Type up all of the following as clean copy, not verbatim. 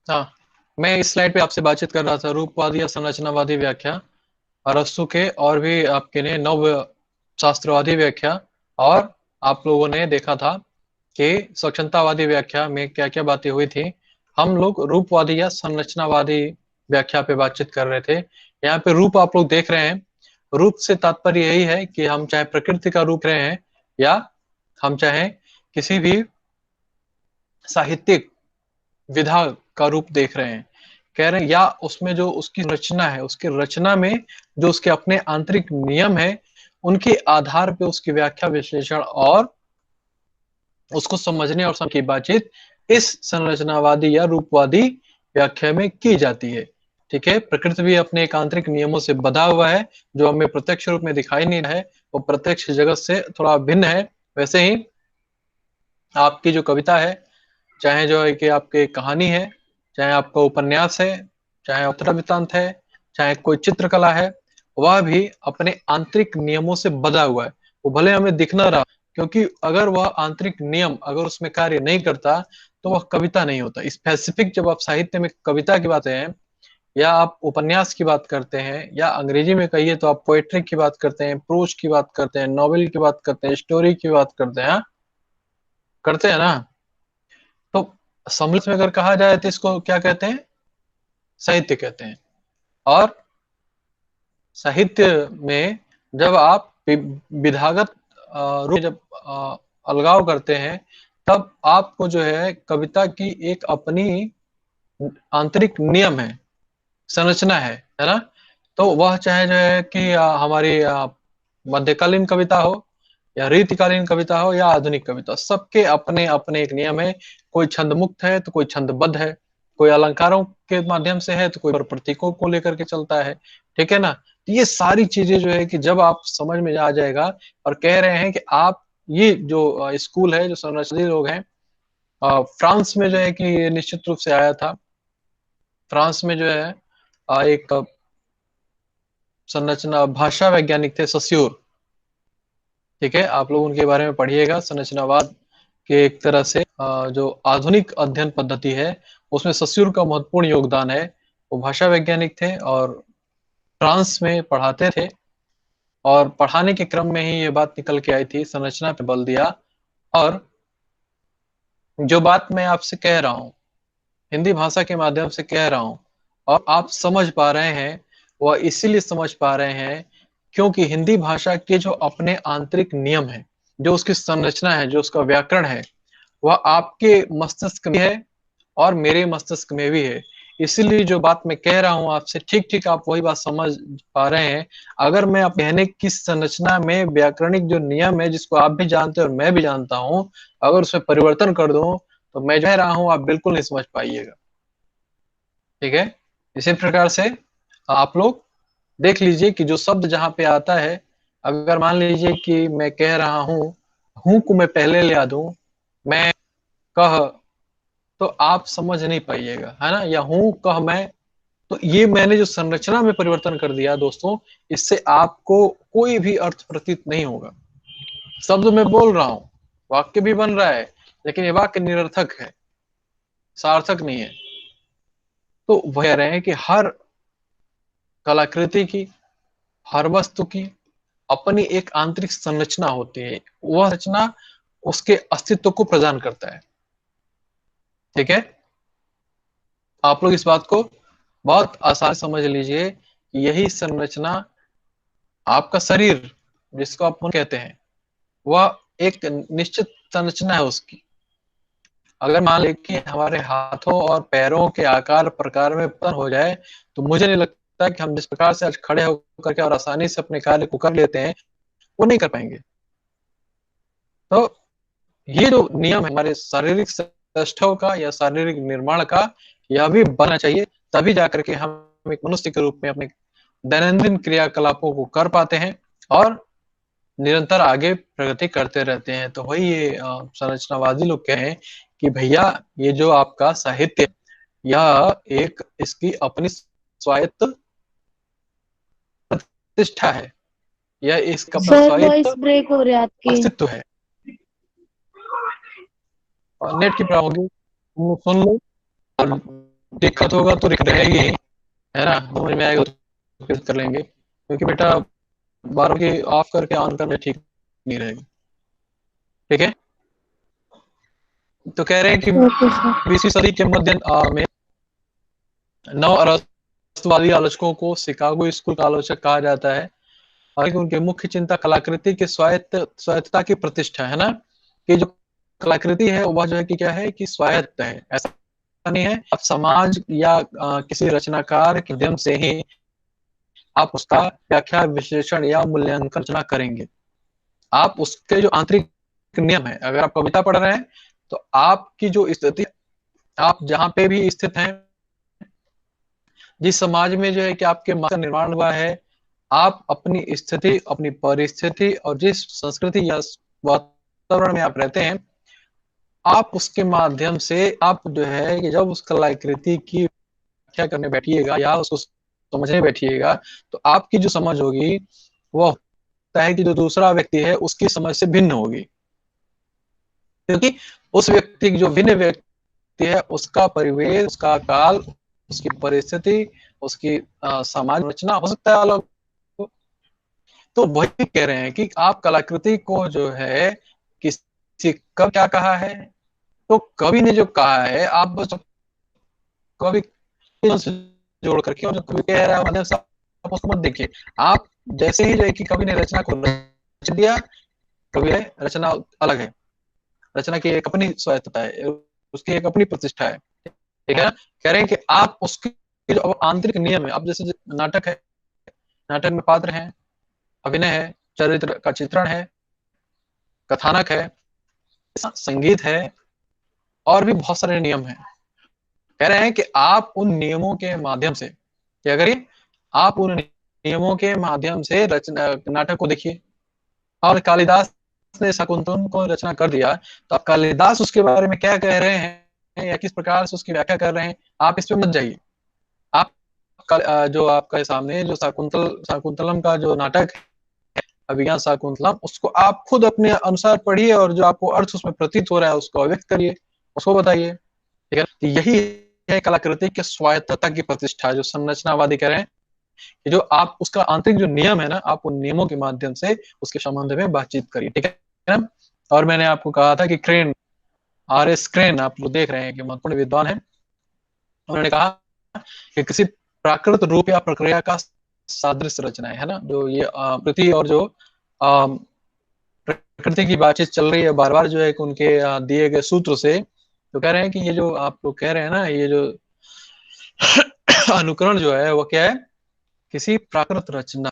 हाँ, मैं इस स्लाइड पे आपसे बातचीत कर रहा था रूपवादी या संरचनावादी व्याख्या, अरस्तु के और भी आपके ने नव शास्त्रवादी व्याख्या, और आप लोगों ने देखा था कि स्वच्छंदतावादी व्याख्या में क्या क्या बातें हुई थी। हम लोग रूपवादी या संरचनावादी व्याख्या पे बातचीत कर रहे थे। यहाँ पे रूप आप लोग देख रहे हैं। रूप से तात्पर्य यही है कि हम चाहे प्रकृति का रूप रहे हैं या हम चाहे किसी भी साहित्यिक विधा का रूप देख रहे हैं, कह रहे हैं, या उसमें जो उसकी रचना है, उसकी रचना में जो उसके अपने आंतरिक नियम है, उनके आधार पे उसकी व्याख्या विश्लेषण और उसको समझने और समझ की बातचीत इस संरचनावादी या रूपवादी व्याख्या में की जाती है। ठीक है, प्रकृति भी अपने एक आंतरिक नियमों से बधा हुआ है, जो हमें प्रत्यक्ष रूप में दिखाई नहीं रहा है, वो प्रत्यक्ष जगत से थोड़ा भिन्न है। वैसे ही आपकी जो कविता है, चाहे जो है कि आपकी कहानी है, चाहे आपका उपन्यास है, चाहे उत्तरा वृत्तांत है, चाहे कोई चित्रकला है, वह भी अपने आंतरिक नियमों से बधा हुआ है। वो भले हमें दिख ना रहा, क्योंकि अगर वह आंतरिक नियम अगर उसमें कार्य नहीं करता तो वह कविता नहीं होता। स्पेसिफिक जब आप साहित्य में कविता की बातें हैं, या आप उपन्यास की बात करते हैं, या अंग्रेजी में कहिए तो आप पोएट्री की बात करते हैं, प्रोज की बात करते हैं, नॉवेल की बात करते हैं, स्टोरी की बात करते हैं, हाँ? करते हैं ना? तो सम्मिलित में अगर कहा जाए तो इसको क्या कहते हैं? साहित्य कहते हैं। और साहित्य में जब आप विधागत रूप जब अलगाव करते हैं, तब आपको जो है कविता की एक अपनी आंतरिक नियम है, संरचना है ना? तो वह चाहे जो है कि हमारी मध्यकालीन कविता हो, या रीतिकालीन कविता हो, या आधुनिक कविता, सबके अपने अपने एक नियम है। कोई छंद मुक्त है तो कोई छंदबद्ध है, कोई अलंकारों के माध्यम से है तो कोई प्रतीकों को लेकर के चलता है। ठीक है ना? तो ये सारी चीजें जो है कि जब आप समझ में आ जाएगा, और कह रहे हैं कि आप ये जो स्कूल है, जो संरचना लोग हैं, फ्रांस में जो है कि ये निश्चित रूप से आया था। फ्रांस में जो है एक संरचना भाषा वैज्ञानिक थे, सस्योर। ठीक है, आप लोग उनके बारे में पढ़िएगा। संरचनावाद के एक तरह से जो आधुनिक अध्ययन पद्धति है, उसमें सस्योर का महत्वपूर्ण योगदान है। वो भाषा वैज्ञानिक थे और फ्रांस में पढ़ाते थे, और पढ़ाने के क्रम में ही ये बात निकल के आई थी, संरचना पे बल दिया। और जो बात मैं आपसे कह रहा हूँ, हिंदी भाषा के माध्यम से कह रहा हूँ, और आप समझ पा रहे हैं, वह इसीलिए समझ पा रहे हैं क्योंकि हिंदी भाषा के जो अपने आंतरिक नियम है, जो उसकी संरचना है, जो उसका व्याकरण है, वह आपके मस्तिष्क में है और मेरे मस्तिष्क में भी है। इसीलिए जो बात मैं कह रहा हूँ आपसे, ठीक ठीक आप वही बात समझ पा रहे हैं। अगर मैं आप कहने की संरचना में व्याकरणिक जो नियम है, जिसको आप भी जानते हैं और मैं भी जानता हूँ, अगर उसमें परिवर्तन कर दूं तो मैं जो कह रहा हूँ आप बिल्कुल नहीं समझ पाइएगा। ठीक है? इसी प्रकार से आप लोग देख लीजिए कि जो शब्द जहां पे आता है, अगर मान लीजिए कि मैं कह रहा हूं को मैं पहले ले आ दूं, मैं कह, तो आप समझ नहीं पाइएगा, है ना? या हूं कह मैं, तो ये मैंने जो संरचना में परिवर्तन कर दिया दोस्तों, इससे आपको कोई भी अर्थ प्रतीत नहीं होगा। शब्द मैं बोल रहा हूं, वाक्य भी बन रहा है, लेकिन ये वाक्य निरर्थक है, सार्थक नहीं है। तो वह कह रहे हैं कि हर कलाकृति की, हर वस्तु की अपनी एक आंतरिक संरचना होती है। वह रचना उसके अस्तित्व को प्रदान करता है। ठीक है? आप लोग इस बात को बहुत आसान समझ लीजिए कि यही संरचना आपका शरीर, जिसको आप मन कहते हैं, वह एक निश्चित संरचना है उसकी। अगर मान ले कि हमारे हाथों और पैरों के आकार प्रकार में पतन हो जाए, तो मुझे नहीं लगता कि हम जिस प्रकार से आज खड़े होकर के और आसानी से अपने कार्य को कर लेते हैं, वो नहीं कर पाएंगे। तो ये जो नियम है हमारे शारीरिक सौष्ठव का या शारीरिक निर्माण का, यह भी बनना चाहिए, तभी जाकर के हम एक मनुष्य के रूप में अपने दैनंदिन क्रियाकलापों को कर पाते हैं और निरंतर आगे प्रगति करते रहते हैं। तो वही ये संरचनावादी लोग कहे हैं कि भैया, ये जो आपका साहित्य है, यह एक इसकी अपनी स्वायत्त प्रतिष्ठा है, यह इसका अपना सर स्वायत्त वॉइस ब्रेक हो रही है आपकी। अस्तित्व है। और नेट की प्रॉब्लम होगी, तुम लोग सुन लो, दिक्कत होगा तो रहेगी ही, है ना, समझ में आएगा तो फिर कर लेंगे, क्योंकि बेटा बार बार की ऑफ करके ऑन करना ठीक नहीं रहेगा। ठीक है, तो कह रहे हैं कि ओके सर। 20वीं सदी के मध्य में नव अरस्तवादी आलोचकों को शिकागो स्कूल का आलोचक कहा जाता है, और उनके मुख्य चिंता कलाकृति की स्वायत्तता की प्रतिष्ठा है ना, कि जो कलाकृति है वह जो है कि क्या है कि स्वायत्त है, ऐसा नहीं है अब समाज या किसी रचनाकार के माध्यम से ही आप उसका व्याख्या विश्लेषण या मूल्यांकन रचना करेंगे। आप उसके जो आंतरिक नियम है, अगर आप कविता पढ़ रहे हैं तो आपकी जो स्थिति, आप जहां पे भी स्थित हैं, जिस समाज में जो है कि आपके माँ का निर्माण हुआ है, आप अपनी स्थिति, अपनी परिस्थिति और जिस संस्कृति या वातावरण में आप रहते हैं, आप उसके माध्यम से आप जो है कि जब उस कलाकृति की व्याख्या करने बैठिएगा या उसको समझने बैठिएगा, तो आपकी जो समझ होगी वह होता है कि जो दूसरा व्यक्ति है उसकी समझ से भिन्न होगी, क्योंकि उस व्यक्ति की जो भिन्न व्यक्ति है उसका परिवेश, उसका काल, उसकी परिस्थिति, उसकी समाज रचना हो सकता है अलग। तो वही कह रहे हैं कि आप कलाकृति को जो है किसी कब क्या कहा है, तो कवि ने जो कहा है आप बस कवि से जोड़ करके, और जो कवि कह रहा है आप उसको मत देखिए। आप जैसे ही जो है कि कवि ने रचना को रच दिया, कवि है, रचना अलग है, रचना की एक अपनी स्वायत्तता है, उसकी एक अपनी प्रतिष्ठा है। ठीक है ना, कह रहे हैं कि आप उसके जो आंतरिक नियम है, अब जैसे नाटक है, नाटक में पात्र हैं, अभिनय है, चरित्र का चित्रण है, कथानक है, संगीत है, और भी बहुत सारे नियम हैं। कह रहे हैं कि आप उन नियमों के माध्यम से क्या करिए, आप उन नियमों के माध्यम से रचना नाटक को देखिए। और कालिदास ने शकुंतलम को रचना कर दिया, तो अब कालिदास उसके बारे में क्या कह रहे हैं या किस प्रकार से उसकी व्याख्या कर रहे हैं, आप इस पे मत जाइए। आप जो आपके सामने जो शकुंतलम का जो नाटक है, अभिज्ञान शाकुंतलम, उसको आप खुद अपने अनुसार पढ़िए और जो आपको अर्थ उसमें प्रतीत हो रहा है उसको अव्यक्त करिए, उसको बताइए। ठीक है, तो यही है कलाकृति के स्वायत्तता की प्रतिष्ठा, जो संरचनावादी कह रहे हैं कि जो आप उसका आंतरिक जो नियम है ना, आप उन नियमों के माध्यम से उसके संबंध में बातचीत करिए। ठीक है ना, और मैंने आपको कहा था कि क्रेन, R.S. क्रेन, आप लोग देख रहे हैं कि महत्वपूर्ण विद्वान है, उन्होंने कहा कि किसी प्राकृत रूप या प्रक्रिया का सादृश्य रचना है ना, जो ये प्रकृति और जो प्रकृति की बातचीत चल रही है बार बार जो है कि उनके दिए गए सूत्र से, तो कह रहे हैं कि ये जो आप लोग कह रहे हैं ना, ये जो अनुकरण जो है वो क्या है, किसी प्राकृत रचना,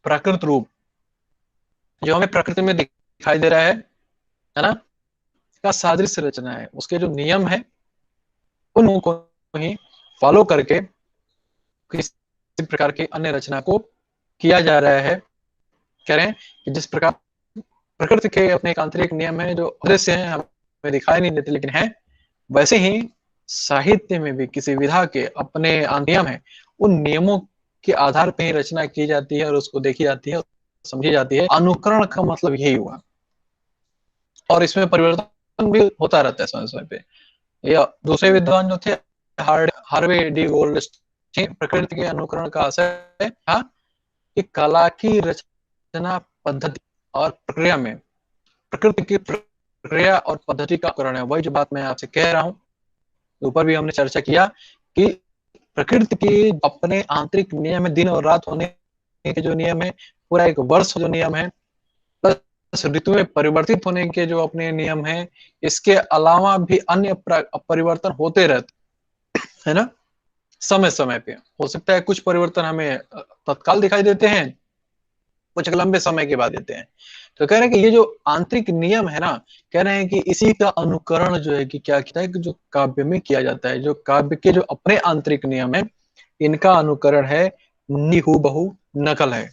प्राकृत रूप जो हमें प्रकृति में दिखाई दे रहा है ना, का सादृश्य रचना है, उसके जो नियम है उनको ही फॉलो करके किसी प्रकार की अन्य रचना को किया जा रहा है। कह रहे हैं कि जिस प्रकार प्रकृति के अपने एक आंतरिक नियम है जो अदृश्य हैं, हमें दिखाई नहीं देते लेकिन है, वैसे ही साहित्य में भी किसी विधा के अपने नियम है, उन नियमों के आधार पर ही रचना की जाती है और उसको देखी जाती है, समझी जाती है। अनुकरण का मतलब यही हुआ, और इसमें परिवर्तन भी होता रहता है समय समय पे। या दूसरे विद्वान जो थे, हार्वे डी गोल्ड, प्रकृति के अनुकरण का असर था कि कला की रचना पद्धति और प्रक्रिया में प्रकृति की प्रक्रिया और पद्धति का अनुकरण है। वही जो बात मैं आपसे कह रहा हूँ, ऊपर भी हमने चर्चा किया कि प्रकृति के अपने आंतरिक नियम है, दिन और रात होने के जो नियम है, पूरा एक वर्ष जो नियम है, प्लस ऋतु में परिवर्तित होने के जो अपने नियम है, इसके अलावा भी अन्य परिवर्तन होते रहते है ना, समय समय पे हो सकता है कुछ परिवर्तन हमें तत्काल दिखाई देते हैं, कुछ लंबे समय के बाद देते हैं। तो कह रहे हैं कि ये जो आंतरिक नियम है ना, कह रहे हैं कि इसी का अनुकरण जो है कि क्या किया है कि जो काव्य में किया जाता है, जो काव्य के जो अपने आंतरिक नियम है, इनका अनुकरण है, निहूबहू नकल है।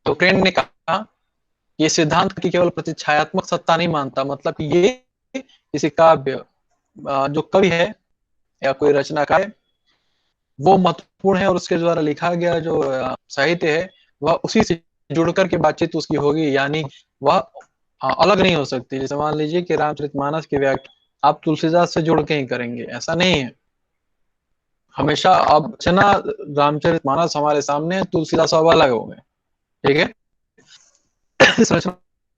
तो क्रेन ने कहा ये सिद्धांत की केवल प्रतिच्छायात्मक सत्ता नहीं मानता, मतलब ये किसी काव्य जो कवि है या कोई रचनाकार है वो महत्वपूर्ण है, और उसके द्वारा लिखा गया जो साहित्य है वह उसी से जुड़ करके बातचीत उसकी होगी, यानी वह अलग नहीं हो सकती। जैसे मान लीजिए कि रामचरितमानस की व्याख्या आप तुलसीदास से जोड़ के ही करेंगे, ऐसा नहीं है। हमेशा अब रचना रामचरितमानस हमारे सामने है, तुलसीदास अब अलग हो गए, ठीक है। इस रचना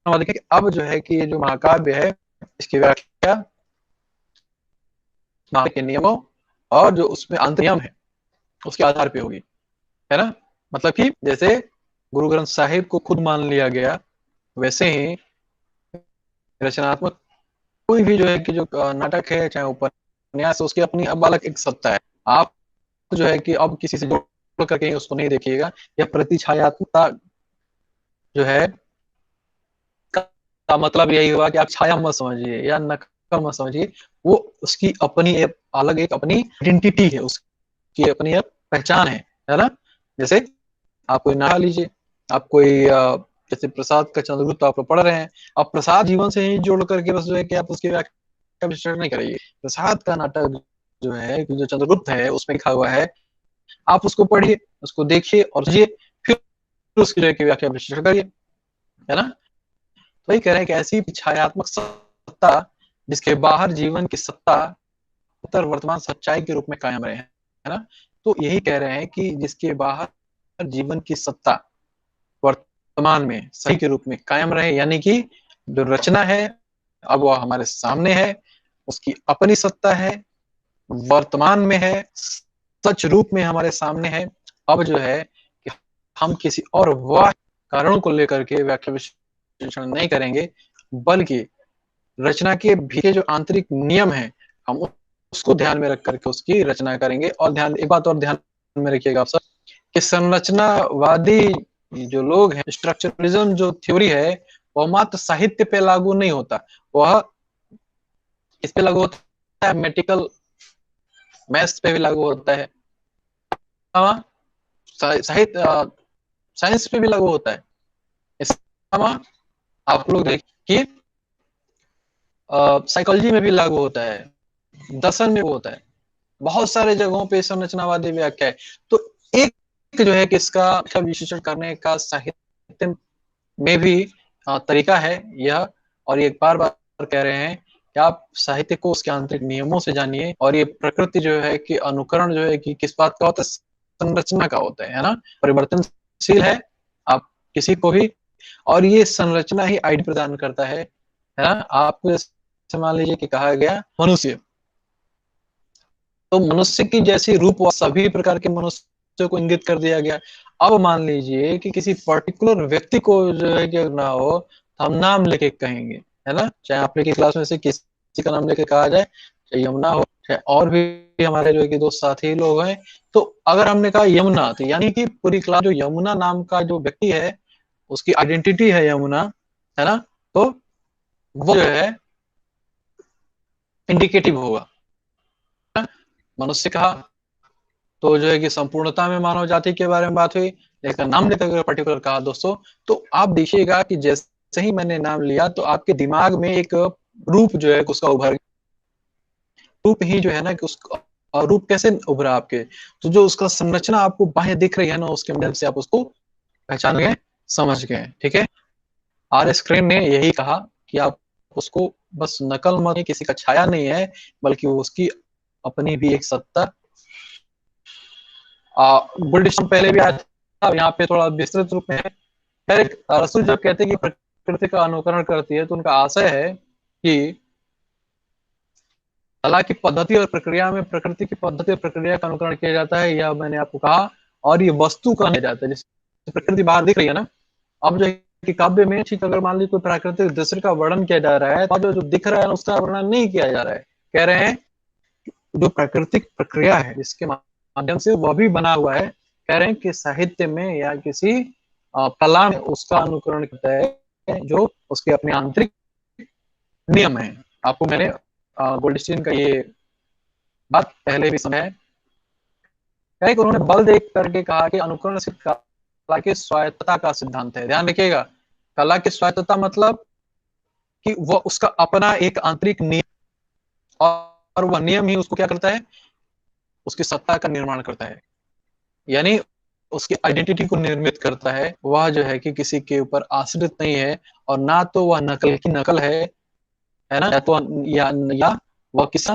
में देखिए कि अब जो है कि ये जो महाकाव्य है इसकी व्याख्या महाकाव्य के नियमों और जो उसमें आंतरिक नियम है उसके आधार पे होगी, है ना। मतलब कि जैसे गुरु ग्रंथ साहिब को खुद मान लिया गया, वैसे ही रचनात्मक कोई भी जो है कि जो नाटक है चाहे उपन्यास है उसकी अपनी अब अलग एक सत्ता है। आप जो है कि अब किसी से जोड़ करके उसको नहीं देखिएगा, या प्रतिछायात्मकता जो है का मतलब यही हुआ कि आप छाया मत समझिए या नकल मत समझिए, वो उसकी अपनी एक अलग एक अपनी आइडेंटिटी है, उसकी अपनी एक पहचान है ना। जैसे आप कोई नारा लीजिए, आप कोई जैसे प्रसाद का चंद्रगुप्त आप पढ़ रहे हैं, आप प्रसाद जीवन से ही जोड़ करके बस जो है कि आप उसकी व्याख्या विश्लेषण नहीं करिए। प्रसाद का नाटक जो है जो चंद्रगुप्त है उसमें लिखा हुआ है, आप उसको पढ़िए, उसको देखिए और समझिए, फिर उसकी जो है कि व्याख्या विश्लेषण करिए, है ना। तो वही कह रहे हैं कि ऐसी छायात्मक सत्ता जिसके बाहर जीवन की सत्ता उत्तर वर्तमान सच्चाई के रूप में कायम रहे, है ना। तो यही कह रहे हैं कि जिसके बाहर जीवन की सत्ता वर्तमान में सही के रूप में कायम रहे, यानी कि जो रचना है अब वह हमारे सामने है, उसकी अपनी सत्ता है, वर्तमान में है, सच रूप में हमारे सामने है। अब जो है कि हम किसी और वह कारणों को लेकर के व्याख्या विश्लेषण नहीं करेंगे, बल्कि रचना के भीतर जो आंतरिक नियम है हम उसको ध्यान में रख करके उसकी रचना करेंगे। और ध्यान एक बात और ध्यान में रखिएगा आप सब कि संरचनावादी जो लोग हैं, स्ट्रक्चरलिज्म जो थ्योरी है वह मात्र साहित्य पे लागू नहीं होता, वह इस पे लागू होता है, मेडिकल मैथ्स पे भी लागू होता है, साहित्य साइंस पे भी लागू होता है। इसके अलावा आप लोग देखिए साइकोलॉजी में भी लागू होता है, दर्शन में भी होता है, बहुत सारे जगहों पे संरचनावादी व्याख्या है। तो एक जो है कि इसका विश्लेषण करने का साहित्य में भी तरीका है यह, और ये बार बार कह रहे हैं कि आप साहित्य को उसके आंतरिक नियमों से जानिए। और ये प्रकृति जो है कि अनुकरण जो है कि किस बात का होता है, संरचना का होता है ना, परिवर्तनशील है आप किसी को भी, और ये संरचना ही आईडी प्रदान करता है ना। आपको जैसे मान लीजिए कि कहा गया मनुष्य, तो मनुष्य की जैसी रूप सभी प्रकार के मनुष्य को इंगित कर दिया गया। अब मान लीजिए कि किसी पर्टिकुलर व्यक्ति को जो है कि ना हो तो हम नाम लेके कहेंगे, है ना। चाहे आपने की क्लास में से किसी का नाम लेके कहा जाए, चाहे यमुना हो, चाहे और भी हमारे जो है कि दोस्त साथी लोग हैं, तो अगर हमने कहा यमुना तो यानी कि पूरी क्लास जो यमुना नाम का जो व्यक्ति है उसकी आइडेंटिटी है यमुना, है ना। तो वो जो है इंडिकेटिव होगा। मनुष्य कहा तो जो है कि संपूर्णता में मानव जाति के बारे में बात हुई, लेकिन नाम लेकर अगर पर्टिकुलर कहा दोस्तों, तो आप देखिएगा कि जैसे ही मैंने नाम लिया तो आपके दिमाग में एक रूप जो है उसका उभर, रूप ही जो है ना कि उसका रूप कैसे उभरा आपके, तो जो उसका संरचना आपको बाह्य दिख रही है ना उसके माध्यम से आप उसको पहचान गए, समझ गए, ठीक है। आर स्क्रीन ने यही कहा कि आप उसको बस नकल मत, किसी का छाया नहीं है, बल्कि वो उसकी अपनी भी एक सत्ता। बुलडिज्म पहले भी आया था, यहाँ पे थोड़ा विस्तृत रूप में है। रसूल जब कहते हैं कि प्रकृति का अनुकरण करती है तो उनका आशय है कि कला की पद्धति और प्रक्रिया में प्रकृति की पद्धति और प्रक्रिया का अनुकरण किया जाता है, यह मैंने आपको कहा। और ये वस्तु का नहीं जाता है, जैसे प्रकृति बाहर दिख रही है ना, अब जो कि काव्य में ठीक अगर मान लीजिए कोई प्राकृतिक दृश्य का वर्णन किया जा रहा है, तो जो दिख रहा है उसका वर्णन नहीं किया जा रहा है। कह रहे हैं जो प्राकृतिक प्रक्रिया है जिसके माध्यम से वह भी बना हुआ है, कह रहे हैं कि साहित्य में या किसी कला में उसका अनुकरण करता है जो उसके अपने आंतरिक नियम है। आपको मैंने गोल्डस्टीन का ये बात पहले भी समझा है कि उन्होंने बल देख करके कहा कि अनुकरण सिर्फ कला की स्वायत्तता का सिद्धांत है। ध्यान रखिएगा, कला की स्वायत्तता मतलब कि वह उसका अपना एक आंतरिक नियम, और वह नियम ही उसको क्या करता है, उसकी सत्ता का निर्माण करता है, यानी उसकी आइडेंटिटी को निर्मित करता है। वह जो है कि किसी के ऊपर आश्रित नहीं है, और ना तो वह नकल की नकल है ना, या तो या वह किसी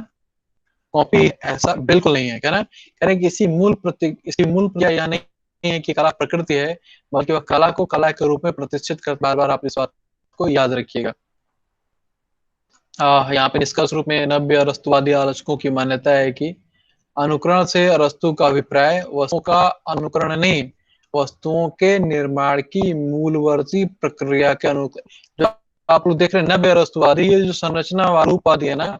कॉपी ऐसा बिल्कुल नहीं है। कह रहे हैं कि इसकी मूल प्रक्रिया यह नहीं है कि कला प्रकृति है, बल्कि वह कला को कला के रूप में प्रतिष्ठित कर, बार बार आप इस बात को याद रखिएगा। यहाँ पे निष्कर्ष रूप में नव्य अरस्तुवादी आलोचकों की मान्यता है कि अनुकरण से अरस्तु का अभिप्राय वस्तुओं का अनुकरण नहीं, वस्तुओं के निर्माण की मूलवर्ती प्रक्रिया के जो आप लोग देख रहे हैं नव्य अरस्तुवादी, ये जो संरचनावादी उपाधि है ना,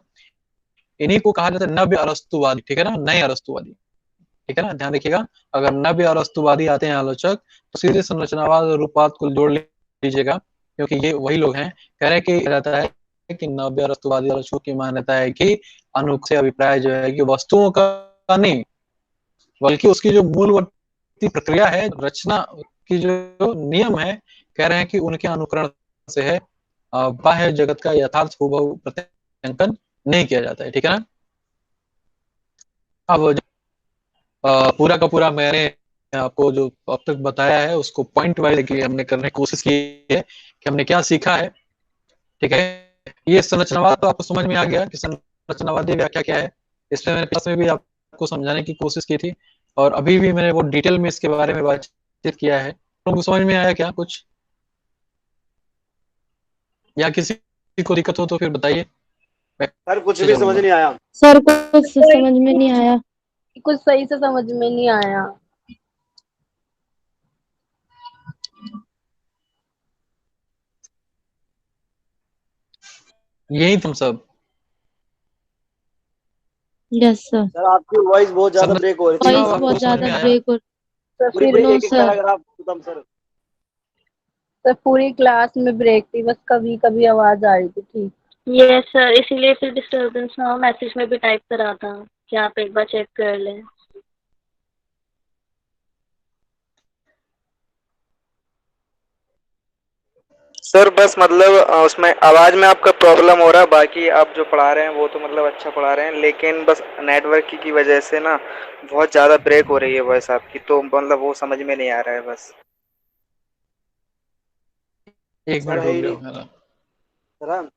इन्हीं को कहा जाता है नव्य अरस्तुवादी, ठीक है ना, नए अरस्तुवादी, ठीक है ना, ध्यान रखिएगा। अगर नव्य अरस्तुवादी आते हैं आलोचक, तो सीधे संरचनावाद और रूपवाद को जोड़ लीजिएगा, क्योंकि ये वही लोग हैं। कह रहे हैं कि रहता है कि नव्य अरस्तुवादी आलोचकों की मान्यता है कि अनुक से अभिप्राय जो है कि वस्तुओं का नहीं, बल्कि उसकी जो मूलवर्ती प्रक्रिया है, रचना की जो नियम है, कह रहे हैं कि उनके अनुकरण से है, बाह्य जगत का यथार्थ हुबहू प्रत्यांकन नहीं किया जाता है, ठीक है ना। अब पूरा का पूरा मैंने आपको जो अब तक बताया है उसको पॉइंट वाइज हमने करने की कोशिश की है कि हमने क्या सीखा है, ठीक है। ये संरचनावाद तो आपको समझ में आ गया कि संरचनावादी व्याख्या क्या है। इसमें मैंने क्लास में भी आपको समझाने की कोशिश की थी, और अभी भी मैंने वो डिटेल में इसके बारे में बातचीत किया है। तुमको समझ में आया क्या कुछ, या किसी को दिक्कत हो तो फिर बताइए, मैं सर कुछ भी समझ चलूंगा। नहीं आया। सर कुछ समझ में नहीं आया। कुछ सही से समझ में नहीं आया। यही तुम सब यस सर। सर आपकी वॉइस बहुत ज्यादा ब्रेक हो रही थी, वॉइस संरचना एकदम बहुत आपको समझ ज्यादा में आया? ब्रेक हो। सर पूरी फिर पूरी नो एक एक सर। पैराग्राफ खत्म सर। सर पूरी क्लास में ब्रेक थी, बस कभी कभी आवाज आ रही थी, ठीक। यस सर, इसीलिए फिर डिस्टरबेंस ना हो, मैसेज में भी टाइप करा था कि आप एक बार चेक कर लें। सर बस मतलब उसमें आवाज में आपका प्रॉब्लम हो रहा है, बाकी आप जो पढ़ा रहे हैं वो तो मतलब अच्छा पढ़ा रहे हैं, लेकिन बस नेटवर्क की वजह से ना बहुत ज़्यादा ब्रेक हो रही है वॉइस आपकी, तो मतलब वो समझ में नहीं आ रहा है बस। एक सर मिनट है रुक ही नहीं जाओ, है ना। सर।